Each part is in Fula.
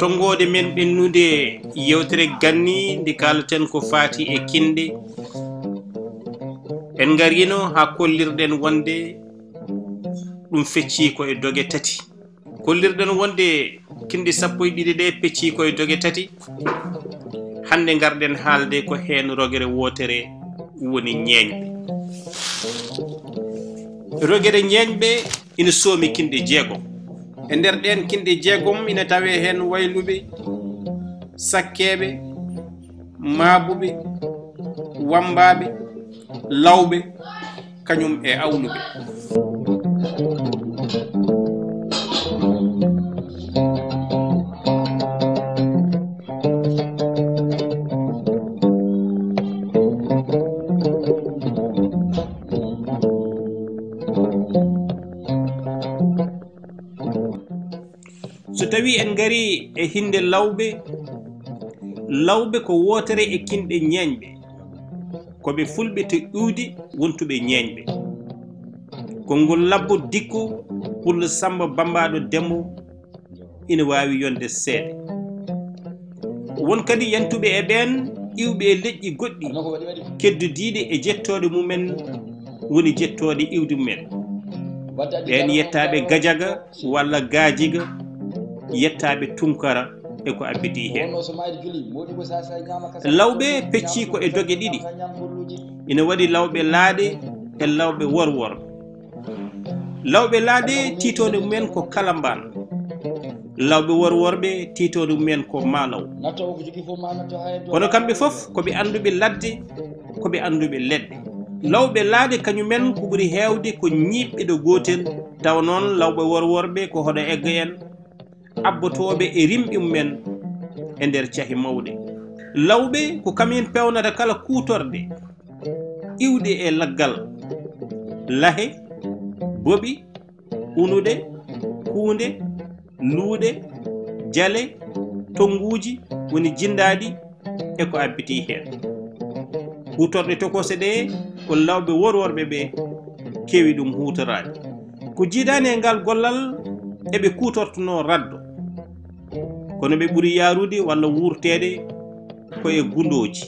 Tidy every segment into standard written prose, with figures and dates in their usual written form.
tongode men ɓennude yewtere ganni ndi kalaten ko fati e kinde en garino ha kollirɗen wonde ɗum fecci ko e doge tati kollirɗen wonde kinde 12 ɗe pecci ko e doge tati hande garɗen haalde ko hen rogere wotere woni ñeeñɓe rogere ñeeñɓe ina soomi kinde jeegom e nder ɗen kinde jeegom ina tawe hen wayluɓe sakkeɓe maabuɓe wambaɓe lawɓe kañum e awluɓe so tawi en gari e hinde lawɓe ko wotere e kinɗe ñeeñɓe koɓe fulɓe to ƴuudi wontuɓe ñeeñɓe konngol labbo dikku pulla samba bambaɗo dembo ina wawi yonde seeɗa won kadi yantuɓe e ɓen iwɓe e leƴƴi goɗɗi keddudiɗe e jettoɗe mumen woni jettoɗe iwdi mumen ɓen yettaɓe gajaga walla gajiga yettaɓe tunkara e ko abbiti hen lawɓe pecci ko e doge ɗiɗi ina waɗi lawɓe laaɗe e lawɓe worwor lawɓe laaɗe titode mumen ko kalamban lawɓe worworɓe titode mumen ko malaw kono kamɓe foof koɓe anduɓe ladde koɓe anduɓe leɗɗe lawɓe laaɗe kañumen ko ɓuuri hewde ko ñiɓɓe ɗo gotel taw noon lawɓe worworɓe ko hoɗo egga en abbotoɓe e rimɓe mumen e nder caahi mawɗe lawɓe ko kamen pewnata kala kutorde iwde e laggal lahe boɓi unude kuunde luuɗe jale tonguji woni jindaɗi e ko abbiti hen hutorde tokose ɗe ko lawɓe worworɓe ɓe kewi ɗum hutorade ko jiidani e ngal gollal eɓe kutortono raddo kono ɓe ɓuuri yarude walla wurtede ko e gundoji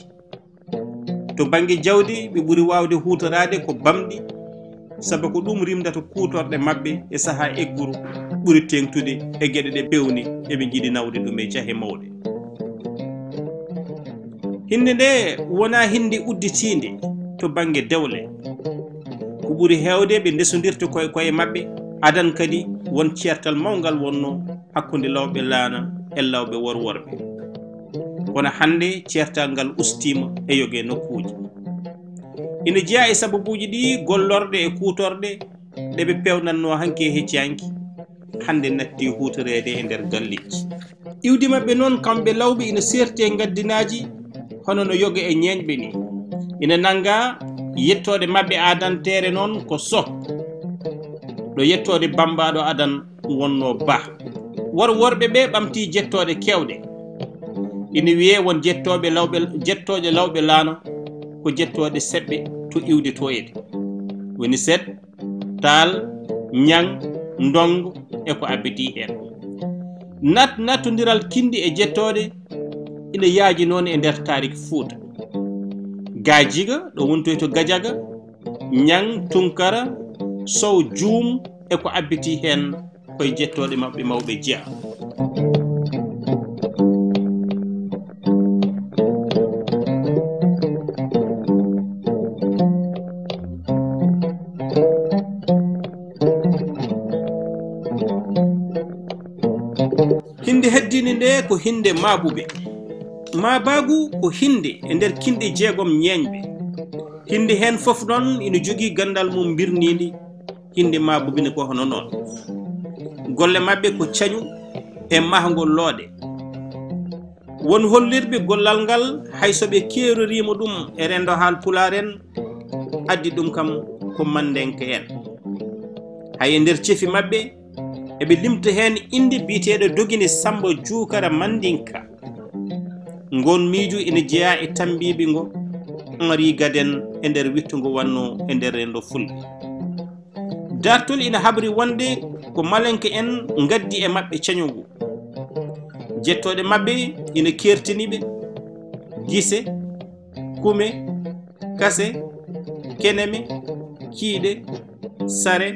to banggue jawdi ɓe ɓuuri wawde hutorade ko bamɗi sabu ko ɗum rimdata kutorde mabɓe e saaha egguru ɓuuri tengtude e gueɗe ɗe pewni eɓe jiiɗi nawde ɗum e caahe mawɗe hinde nde wona hinde udditinde to banggue dewle ko ɓuuri hewde ɓe ndesodirta koye mabɓe adan kadi won ceertal mawgal wonno hakkude lawɓe laana e lawɓe worworɓe kono hande ceertal ngal ustima e yoge nokkuji ina jeeya e sababuji ɗi gollorɗe e kutorɗe ɗeɓe pewnanno hanke hecciyanki hande natti hutorede e nder galleji iwdi mabɓe noon kamɓe lawɓe ina serte gaddinaji hono no yoga e ñeeñɓe ni ina nanga yettode mabɓe adantere noon ko so ɗo yettode bambaɗo adan wonno ba worɓe ɓe ɓamti jettode kewɗe ina wiye won jettoɓe jettoje lawɓe laana ko jettoɗe seɓɓe to iwde toyede woni set taal ñang ndongo e ko abbiti hen nattodiral kindi e jettode ina yaaji noon e nder tarik Fuuta gajiga ɗo wontoy to gajaga ñang tunkara sow juum e ko abbiti hen koye jettoɗe mabɓe mawɓe jeeya hinde heddini nde ko hinde maabuɓe maabagu ko hinde e nder kinɗe jeegom ñeeñɓe hinde hen foof noon ina jogui gandal mum birnidi hinde maabuɓe ne ko hono noon golle mabɓe ko cañu e mahgol looɗe won hollirɓe gollal ngal hayso ɓe keerorima ɗum e rendo haal pulaar en addi ɗum kam ko mandenke en hay e nder cefi maɓɓe eɓe limta hen inde biyeteɗo dogini Samba Juukara Mandinka ngon miiju ina jeeya e tambiɓe ngo Henri Gaden e nder wittugo wanno e nder rendo fulɓe dartol ina habri wonde ko malenke en gaddi e maɓɓe cañogu jettoɗe maɓɓe ina kertiniɓe gise kume kase keneme kiiɗe sare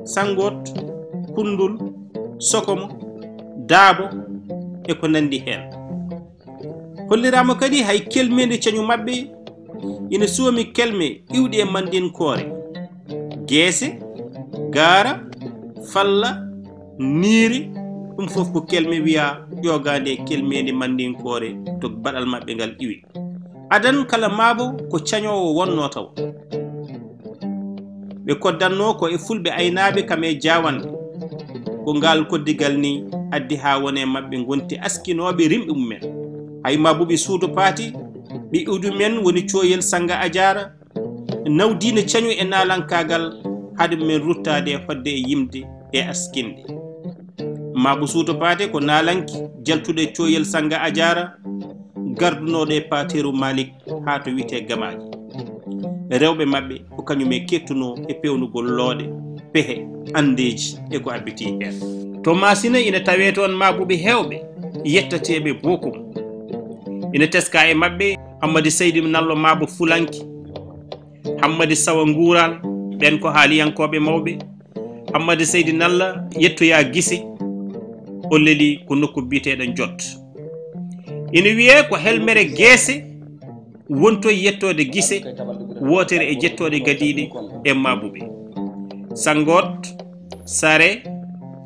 sangot kundul sokomo daabo e ko nandi hen hollirama kadi hay kelmede cañu maɓɓe ina suwomi kelme iwɗi e mandinkoore geese gaara falla niiri ɗum fof ko kelme wiya ƴogande e kelmede mandinkoore to baɗal maɓɓe ngal iwi adan kala maabo ko cañowo wonno taw ɓe koddanno ko e fulɓe aynaɓe kam e jawande ko ngal koddigal ni addi ha wone maɓɓe gonti askinoɓe rimɓe mumen hay mabuɓe suudu paati ɓe iwdu men woni coyel Sanga Adiara nawdino cañu e nalankagal haade men ruttade e hodde e yimde e askinde mabu suudu paate ko nalanki jaltude coyel Sanga Adiara gardunoɗo e pateru Malik ha to wite gamaji rewɓe maɓɓe ko kañume kettuno e pewnugol looɗe pehe andeji e ko abbiti hen to masina ina tawe toon mabuɓe hewɓe yettateɓe bokum ina teska e maɓɓe Hammadi Seydi Nallo Mabo Fulanki Hammadi Sawa Nguural ɓen ko haaliyankoɓe mawɓe Hammadi Seydi Nalla yettoya Gise o leeli ko nokku biyeteɗo Jot ina wiye ko helmere Geese wonto yettode Gise wotere e jettode Gadiɗe e mabuɓe Sangot Sare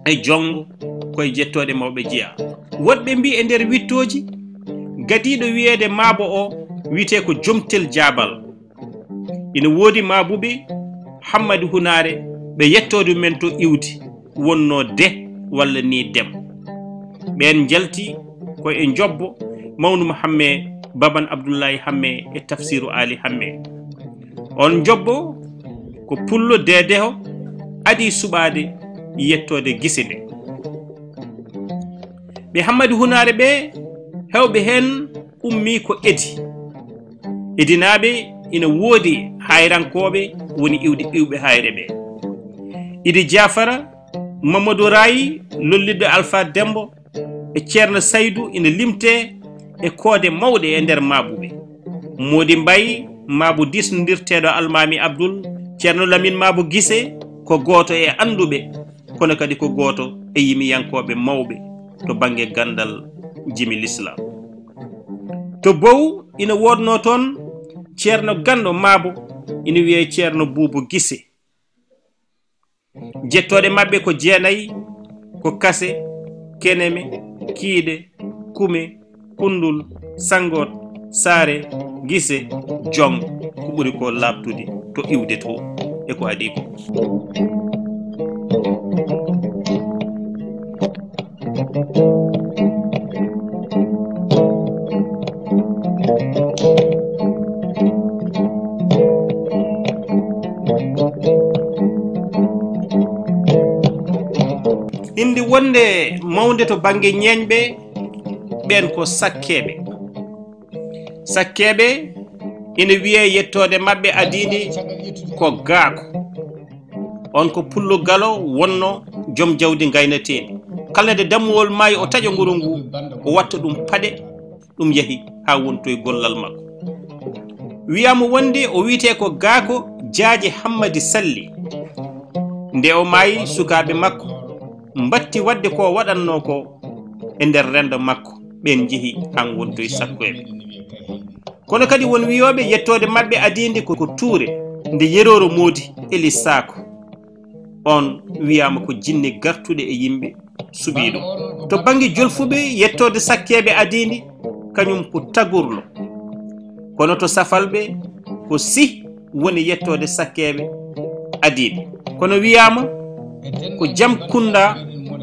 e Jongo koye jettode mawɓe jeeya woɗɓe mbi e nder wittoji Gadiɗo wiyede Mabo o wiyete ko Jomtel Jabal ina woodi mabuɓe Hammadi Hunare ɓe yettode men to iwdi wonno de walla ni dem ɓen jalti ko e jobbo Mawnum Hamme Baban Abdoullahi Hamme e Tafsiru Ali Hamme on jobbo ko pullo dedeho adi suɓade yettode Gise nde ɓe Hammadi Hunare ɓe hewɓe hen ummi ko edinaɓe ina woodi hayrankoɓe woni iwɓe hayre ɓe Idi Jafara Mamadou Rayi lollidde Alpha Dembo e Ceerno Saydou ina limte e koode mawɗe e nder mabuɓe Modi Mbayi Mabo disnodirteɗo Almami Abdoul Ceerno Lamine Mabo Gise ko goto e anduɓe kono kadi ko goto e yimiyankoɓe mawɓe to banggue gandal jimi l'islam to bow ina wodno toon Ceerno Gando Mabo ina wiye Ceerno Buubu Gise jettoɗe maɓɓe ko jeenayi ko Kase Keneme Kiiɗe Kume Kundul Sangot Sare Gise Jong ko ɓuri ko labtude to iwde to e ko adi ko indi wonde mawde to banggue ñeñɓe ɓen ko sakkeɓe ina wiye yettode maɓɓe adidi ko gaako on ko pullo galo wonno joom jawdi gaynatedi kala nde dammuwol maayi o taƴa nguru ngu o watta ɗum paɗe ɗum yahi ha wontoye gollal makko wiyama wonde o wiyete ko gaako Jaaji Hammadi Salli nde o maayi sukaɓe makko mbatti wadde ko waɗanno ko e nder rendo makko ɓen jeehi han wontoye sakkoɓe kono kadi won wiyoɓe yettode maɓɓe adidi ko Touré nde Yeroro Modi Eli Sako on wiyama ko jinne gartuɗe e yimɓe suɓiɗo to banggue jolfuɓe yettode sakkeɓe adidi kañum ko Tagurlo kono to Safalɓe ko Sy woni yettode sakkeɓe adidi kono wiyama ko Jam Kunda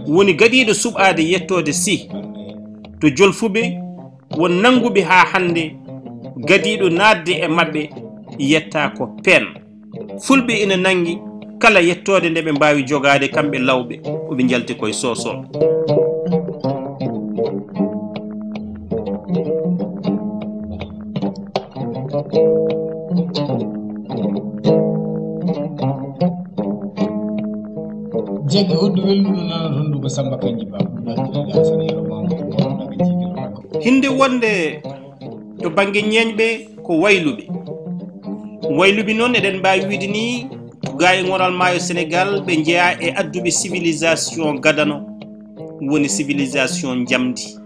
woni gadiiɗo suɓaade yettode si to jolfuɓe won nanguɓe haa hannde gadiiɗo naatde e maɓɓe yetta ko pen fulɓe ina nangi kala yettode nde ɓe mbawi jogaade kamɓe lawɓe ko ɓe jalti koye sosoɓe jeggi hoddu welluɗo nana rondugo Samba Kanji Ba hinde wonde to banggue ñeñɓe ko wayluɓe noon eɗen mbawi wiide ni ga e ŋoral maayo Sénégal ɓe jeeya e adduɓe civilisation gadano woni civilisation jamdi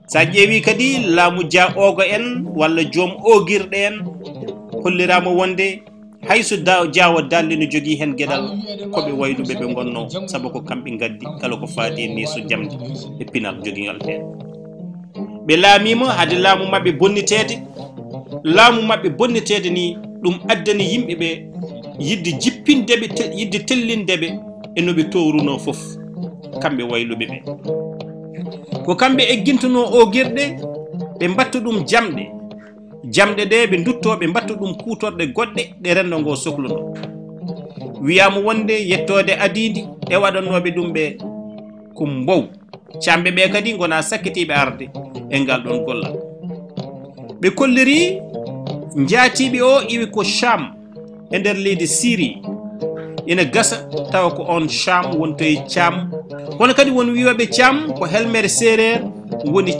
sa ƴeewi kadi laamu dia ogo en walla joom ogirɗe en hollirama wonde hayso Diawo Dalle no jogui hen gueɗal koɓe wayluɓe ɓe gonno saabu ko kamɓe gaddi kala ko faati e neeso jamdi e pinal joguigal hen ɓe laamima haade laamu mabɓe bonnitede laamu mabɓe bonnitede ni ɗum addani yimɓeɓe yidde jippindeɓe yidde tellindeɓe e noɓe towruno foof kamɓe wayluɓe ɓe ko kamɓe eggintuno o guirɗe ɓe mbatta ɗum jamɗe ɗe ɓe dutto ɓe mbatta ɗum kutorɗe goɗɗe ɗe rendo ngo sohluno wiyama wonde yettode adidi e waɗannoɓe ɗum ɓe ko mbow camɓe ɓe kadi gona sakkitiɓe arde e ngal ɗon gollal ɓe kolliri jaatiɓe o iwi ko Cham e nder leydi Syrie ina gasa tawa ko on Cham wontoye Thiam kono kadi won wiyoɓe Thiam ko helmere séréer woni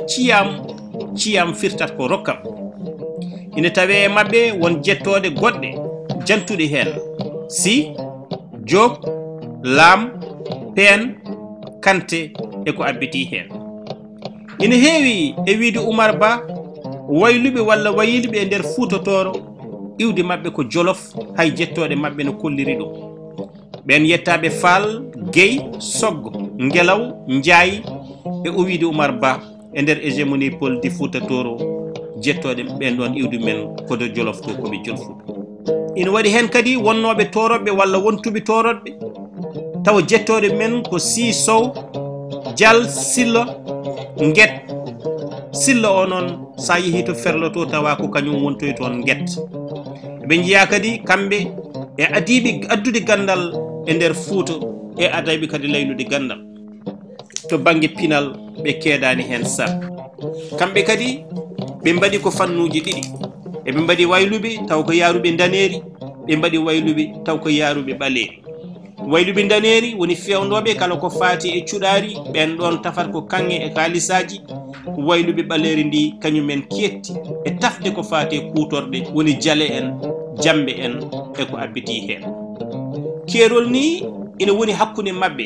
ciyam firtat ko rokkam ina tawe e mabɓe won jettode goɗɗe jantuɗe hen Si Diop Lam Pen Kanté e ko abbiti hen ina heewi e wiide Oumar Ba wayluɓe walla wayilɓe e nder Fouta Toro iwde mabɓe ko Jolof hay jettode mabɓe no kolliri ɗum ɓen yettaɓe Fall Gueye Soggo Ngelaw Ndiaye e o wiide Oumar Ba e nder hégémonie politique Fouta Toro jettode ɓen ɗon iwde men kodo Jolof to koɓe jolfuɓe ina waɗi hen kadi wonnoɓe toroɓe walla wontuɓe toroɓe tawa jettode men ko Si Sow Dial Silla Guet Silla o noon sa yeehi to ferloto tawa ko kañum wontoy toon Guet ɓe jiiya kadi kamɓe e adiɓe addude gandal e nder Fouta e adayɓe kadi laylude gandal to banggue pinal ɓe keedani hen sar kamɓe kadi ɓe mbaɗi ko fannuji ɗiɗi eɓe mbaɗi wayluɓe taw ko yaruɓe daneri ɓe mbaɗi wayluɓe taw ko yaruɓe ɓaleri wayluɓe daneri woni fewnoɓe kala ko faati e cuɗari ɓen ɗon tafat ko kanŋe e kalisaji wayluɓe ɓaleri ndi kañumen ketti e tafde ko faati e kutorɗe woni jaale en jambe en e ko abbiti hen keerol ni ina woni hakkude mabɓe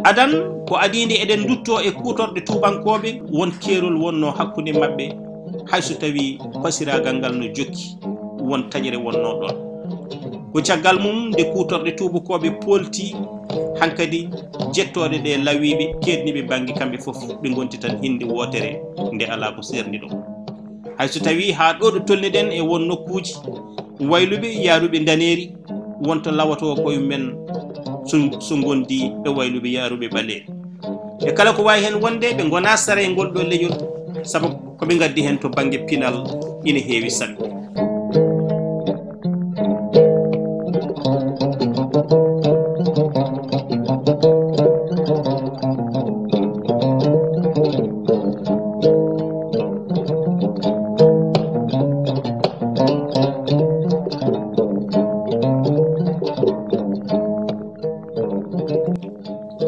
adan ko adide eɗen dutto e kutorɗe tubankoɓe won keerol wonno hakkude mabɓe hayso tawi pasiragal ngal no jokki won taƴere wonno ɗon ko caggal mum nde kutorɗe tubakoɓe polti hankadi jettode ɗe lawiɓe kedniɓe banggue kamɓe foof ɓe gonti tan hinde wotere nde ala ko serni ɗo hayso tawi ha ɗo ɗo tolniɗen e won nokkuji wayluɓe yaruɓe daneri wonto lawato koye men so gondi e wayluɓe yaruɓe ɓaleri e kala ko wawi hen wonde ɓe gona sara e ngol ɗo leñol saabu koɓe gaddi hen to banggue pinal ina heewi saɗɗo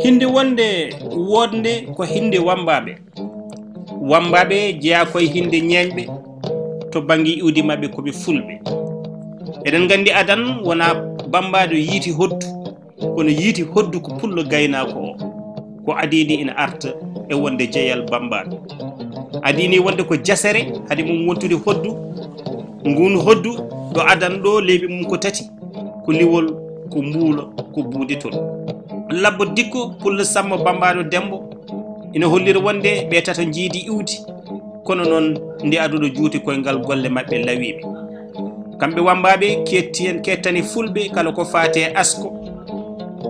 hinde wonde wodde ko hinde wambaɓe jeeya koye hinde ñeñɓe to banggue iwdi mabɓe koɓe fulɓe eɗen gandi adan wona bambade yiiti hoddu kono yiiti hoddu ko pullo gaynako o ko adidi ina arta e wonde jeeyal bambaɗo adini wonde ko jasere haade mum wontude hoddu ngun hoddu ɗo adan ɗo leyɓe mum ko tati ko liwol ko mbuulo ko buuditol labbo dikko pulla Samba bambaɗo Dembo ina hollira wonde ɓe tata jiidi iwdi kono noon nde aduɗo juuti koyngal golle mabɓe lawiɓe kamɓe wambaɓe kettani fulɓe kala ko faate asko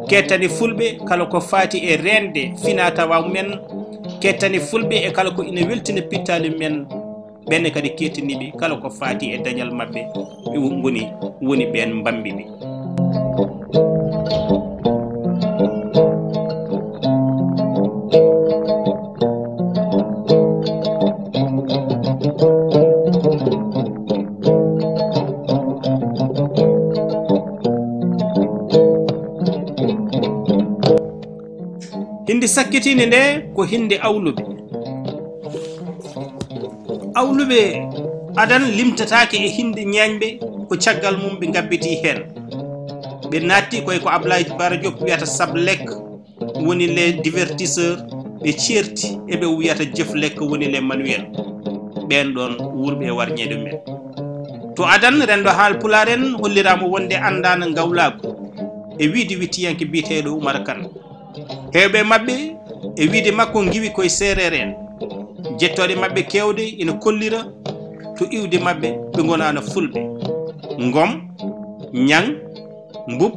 kettani fulɓe kala ko fati e rende fina tawa men kettani fulɓe e kala ko ina weltina pittali men ɓenne kadi kettaniɓe kala ko fati e dañal mabɓe ɓe woni ɓen mbambiɓe. Hindi sakkitinde nde ko hinde awluɓe. Awluɓe adan limtatake e hinde ñañɓe ko caggal mum ɓe gabbiti hen. Ɓe natti koye ko Ablaye Bara Diop wiyata sablek woni les divertisseurs, ɓe certi eɓe wiyata jeflek woni les manuel. ɓen ɗon wurɓe warñede men. To adan rendo haal pulaar en hollirama wonde andana gawlago e wiide wittiyanke biteɗo Oumar Kane. Hewɓe mabɓe e wiide makko giwi koye seerere en, jettoɗe mabɓe kewde ina kollira to iwde mabɓe ɓe gonano fulɓe. Ngom, Ñang, Mbub,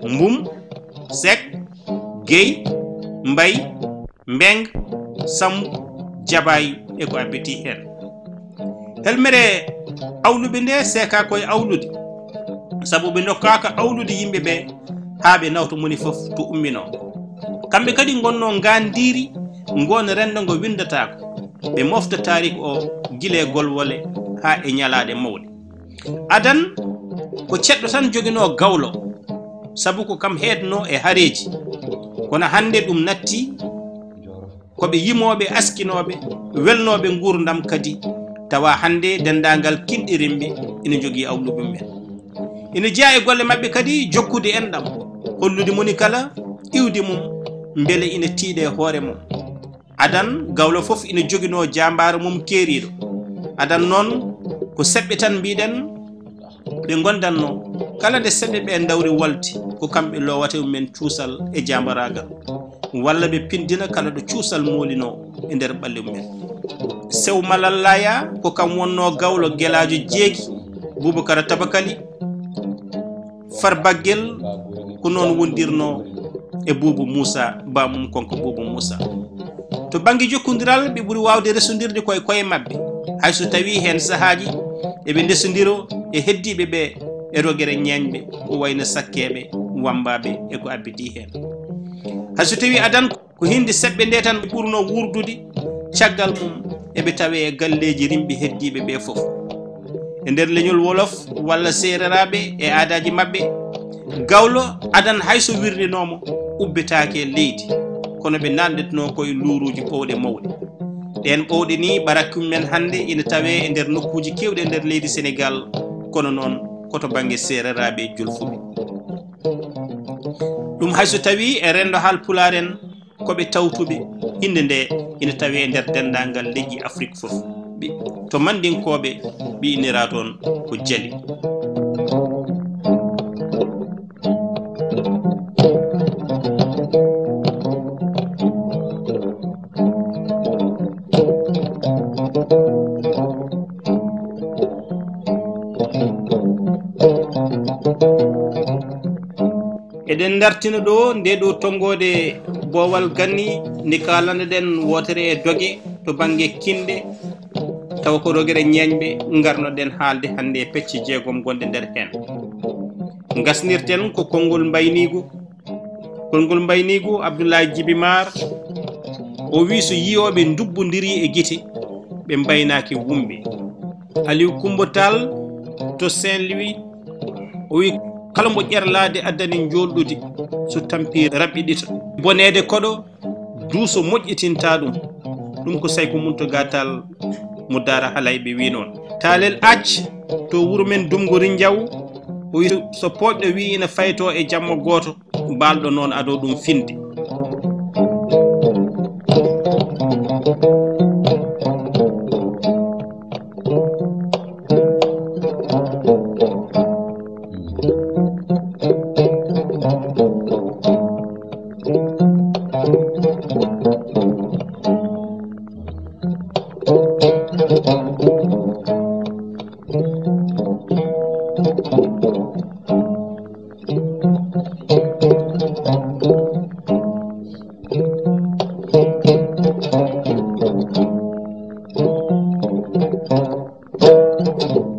Mbum, Sek, Guèye, Mbay, Mbeng, Sambu, Jabayi e ko abbiti hen. Helmere awluɓe nde seeka koye awlude, sabu ɓe dokkaka awlude yimɓeɓe ha ɓe nawta moni foof to ummino. Kamɓe kadi gonno ngandiri ngon rendo ngo windatako, ɓe mofta tarik o guile golwole ha e ñalaɗe mawɗe. Adan ko ceɗɗo tan joguino gawlo, sabu ko kam heedno e hareji, kono hande ɗum natti koɓe yimoɓe askinoɓe welnoɓe gurdam kadi tawa hande dendagal kinɗirimɓe ina jogui awluɓe men. Ina jeeya e golle mabɓe kadi jokkude enɗam, hollude moni kala iwde mum beele ina tiiɗe hoore mum. Adan gawlo foof ina joguino jambara mum keeriɗo. Adan noon ko seɓɓe tan mbiɗen ɓe gondanno kala nde seɓɓe ɓe dawri walde ko kamɓe lowata men cuusal e jambaragal, walla ɓe pindina kala ɗo cuusal molino e nder ɓalli mumen. Sew Malallaya ko kam wonno gawlo guelajo jeegi, Boubacara Tabakali, Farbaguel ko noon wondirno e Boubou Moussa bamum konko Boubou Moussa. To banggue jokkodiral ɓe ɓuuri wawde resodirde koye koye mabɓe, hayso tawi hen sahaji eɓe ndesodiro e heddiɓe ɓe e rogere ñeñɓe ko wayno sakkeɓe, wambaɓe e ko abbiti hen. Hayso tawi adan ko hindi seɓɓe nde tan ɓurno wurdude caggal mum eɓe tawe e galleji rimɓe heddiɓe ɓe foof. E nder leñol wolof walla sereraɓe e aadaji mabɓe, gawlo adan hayso wirdinomo ubbitake leydi, kono ɓe nanɗetno koye luuruji ɓowɗe mawɗe. Ɗen ɓowɗe ni barakkum men hande ina tawe e nder nokkuji kewɗe e nder leydi Sénégal, kono noon koto banggue sereraɓe e julfuɓe. Ɗum hayso tawi e rendo haal pulaar en koɓe tawtuɓe inde nde ina tawe e nder dendagal leƴƴi Afrique foof. To mandinkoɓe ɓe innira toon ko Jali. Eɗen dartina ɗo nde ɗo tongode boowal ganni ndi kalana ɗen wotere e doge to banggue kinde, tawa ko rogere ñeñɓe garnoɗen haalde hande e pecce jeegom gonɗe nder hen. Gasnirten ko konngol mbaynigu Abdoulaye Djiby Mar o wi so yiyoɓe dubbodiri e guite ɓe mbaynaki wumɓe. Aliou Coumba Tall to Saint-Louis o wi kala mo ƴerlade addani jolɗude so tampi raɓɓiɗita. Bonede koɗo duuso moƴƴitinta ɗum ko Saykou Mountaga Tall mo Daara Halayɓe wi noon. Talel Acc to wuuro men Dumgori Diaw o wi so poƴɗo wi ina fayto e jamma goto, balɗo noon ado ɗum finde. Thank you.